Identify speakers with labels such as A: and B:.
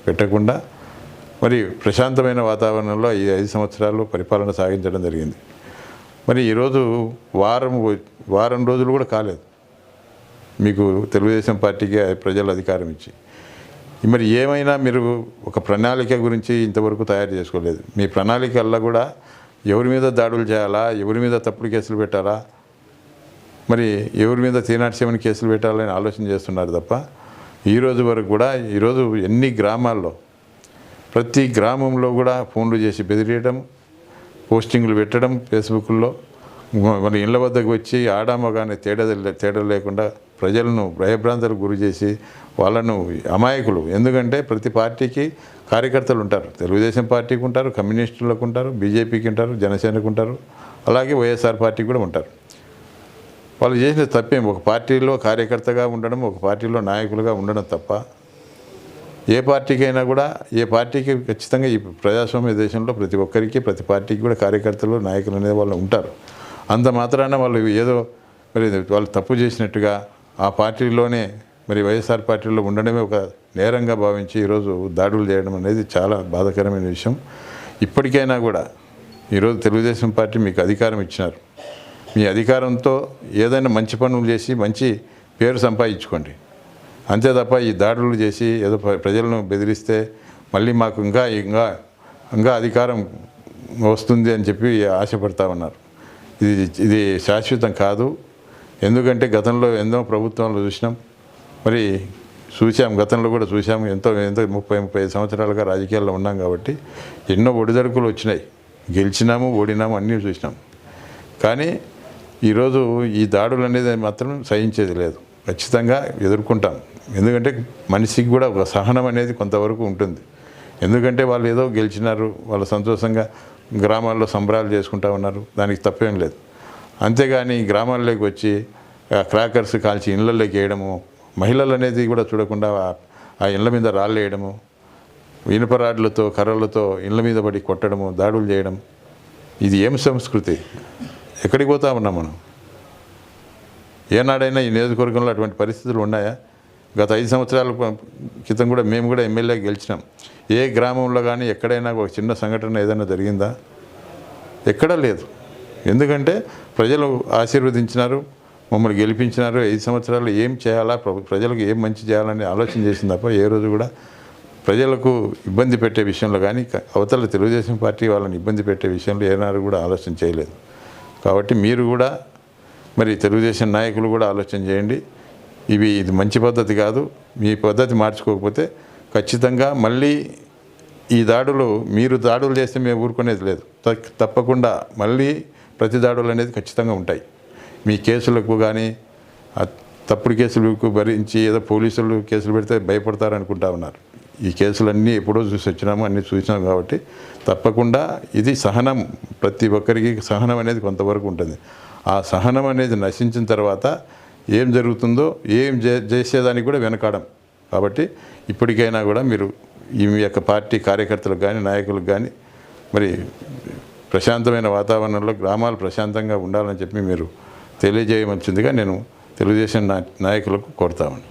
A: పెట్టకుండా మరి ప్రశాంతమైన వాతావరణంలో ఈ 5 సంవత్సరాలు పరిపాలన సాగించడం జరిగింది. మరి ఈరోజు వారం రోజులు కూడా కాలేదు మీకు తెలుగుదేశం పార్టీకి ప్రజలు అధికారం ఇచ్చి. మరి ఏమైనా మీరు ఒక ప్రణాళిక గురించి ఇంతవరకు తయారు చేసుకోలేదు. మీ ప్రణాళికల్లో కూడా ఎవరి మీద దాడులు చేయాలా, ఎవరి మీద తప్పుడు కేసులు పెట్టాలా, మరి ఎవరి మీద 307 కేసులు పెట్టాలని ఆలోచన చేస్తున్నారు తప్ప ఈరోజు వరకు కూడా ఈరోజు ఎన్ని గ్రామాల్లో ప్రతి గ్రామంలో కూడా ఫోన్లు చేసి బెదిరియడం, పోస్టింగ్లు పెట్టడం ఫేస్బుక్లో, మన ఇళ్ళ వద్దకు వచ్చి ఆడామగానే తేడా లేకుండా ప్రజలను భయభ్రాంతులకు గురి చేసి వాళ్ళను అమాయకులు. ఎందుకంటే ప్రతి పార్టీకి కార్యకర్తలు ఉంటారు. తెలుగుదేశం పార్టీకి ఉంటారు, కమ్యూనిస్టులకు ఉంటారు, బీజేపీకి ఉంటారు, జనసేనకు ఉంటారు, అలాగే వైఎస్ఆర్ పార్టీకి కూడా ఉంటారు. వాళ్ళు చేసిన తప్పేం ఒక పార్టీలో కార్యకర్తగా ఉండడం, ఒక పార్టీలో నాయకులుగా ఉండడం తప్ప ఏ పార్టీకైనా కూడా ఏ పార్టీకి ఖచ్చితంగా ఈ ప్రజాస్వామ్య దేశంలో ప్రతి ఒక్కరికి ప్రతి పార్టీకి కూడా కార్యకర్తలు నాయకులు అనేది వాళ్ళు ఉంటారు. అంత మాత్రాన వాళ్ళు ఏదో మరి వాళ్ళు తప్పు చేసినట్టుగా ఆ పార్టీలోనే మరి వైఎస్ఆర్ పార్టీలో ఉండడమే ఒక నేరంగా భావించి ఈరోజు దాడులు చేయడం అనేది చాలా బాధాకరమైన విషయం. ఇప్పటికైనా కూడా ఈరోజు తెలుగుదేశం పార్టీ మీకు అధికారం ఇచ్చినారు. మీ అధికారంతో ఏదైనా మంచి పనులు చేసి మంచి పేరు సంపాదించుకోండి. అంతే తప్ప ఈ దాడులు చేసి ఏదో ప్రజలను బెదిరిస్తే మళ్ళీ మాకు ఇంకా అధికారం వస్తుంది అని చెప్పి ఆశపడతా ఉన్నారు. ఇది శాశ్వతం కాదు. ఎందుకంటే గతంలో ఎన్నో ప్రభుత్వాలు చూసినాం, మరి గతంలో కూడా చూసాము. ఎంతో 30-35 సంవత్సరాలుగా రాజకీయాల్లో ఉన్నాం కాబట్టి ఎన్నో ఒడిదడుకులు వచ్చినాయి. గెలిచినాము, ఓడినాము, అన్నీ చూసినాం. కానీ ఈరోజు ఈ దాడులు అనేది మాత్రం సహించేది లేదు. ఖచ్చితంగా ఎదుర్కొంటాం. ఎందుకంటే మనిషికి కూడా ఒక సహనం అనేది కొంతవరకు ఉంటుంది. ఎందుకంటే వాళ్ళు ఏదో గెలిచినారు, వాళ్ళు సంతోషంగా గ్రామాల్లో సంబరాలు చేసుకుంటూ ఉన్నారు, దానికి తప్పేం లేదు. అంతేగాని గ్రామాల్లోకి వచ్చి క్రాకర్స్ కాల్చి ఇళ్ళల్లోకి వేయడము, మహిళలు అనేది కూడా చూడకుండా ఆ ఇళ్ళ మీద రాళ్ళు వేయడము, ఇనుప రాడ్లతో కర్రలతో ఇళ్ళ మీద పడి కొట్టడము, దాడులు చేయడం, ఇది ఏం సంస్కృతి? ఎక్కడికి పోతా ఉన్నాం మనం? ఏనాడైనా ఈ నియోజకవర్గంలో అటువంటి పరిస్థితులు ఉన్నాయా? గత 5 సంవత్సరాల క్రితం కూడా మేము కూడా ఎమ్మెల్యే గెలిచినాం. ఏ గ్రామంలో కానీ ఎక్కడైనా ఒక చిన్న సంఘటన ఏదైనా జరిగిందా? ఎక్కడా లేదు. ఎందుకంటే ప్రజలు ఆశీర్వదించినారు, మమ్మల్ని గెలిపించినారు. 5 సంవత్సరాలు ఏం చేయాలా, ప్రజలకు ఏం మంచి చేయాలని ఆలోచన చేసింది తప్ప ఏ రోజు కూడా ప్రజలకు ఇబ్బంది పెట్టే విషయంలో కానీ అవతల తెలుగుదేశం పార్టీ వాళ్ళని ఇబ్బంది పెట్టే విషయంలో ఏనాడు కూడా ఆలోచన చేయలేదు. కాబట్టి మీరు కూడా మరి తెలుగుదేశం నాయకులు కూడా ఆలోచన చేయండి. ఇది మంచి పద్ధతి కాదు. మీ పద్ధతి మార్చుకోకపోతే ఖచ్చితంగా మళ్ళీ ఈ మీరు దాడులు చేస్తే మేము ఊరుకునేది లేదు. తప్పకుండా మళ్ళీ ప్రతి దాడులు అనేది ఖచ్చితంగా ఉంటాయి. మీ కేసులకు కానీ తప్పుడు కేసులకు భరించి ఏదో పోలీసులు కేసులు పెడితే భయపడతారనుకుంటా ఉన్నారు. ఈ కేసులన్నీ ఎప్పుడో చూసి వచ్చినాము, అన్నీ చూసినాం. కాబట్టి తప్పకుండా ఇది సహనం, ప్రతి ఒక్కరికి సహనం అనేది కొంతవరకు ఉంటుంది. ఆ సహనం అనేది నశించిన తర్వాత ఏం జరుగుతుందో చేసేదానికి కూడా వెనకాడం. కాబట్టి ఇప్పటికైనా కూడా మీరు మీ యొక్క పార్టీ కార్యకర్తలకు కానీ నాయకులకు కానీ మరి ప్రశాంతమైన వాతావరణంలో గ్రామాలు ప్రశాంతంగా ఉండాలని చెప్పి మీరు తెలియజేయవలసిందిగా నేను తెలుగుదేశం నాయకులకు కోరుతాను.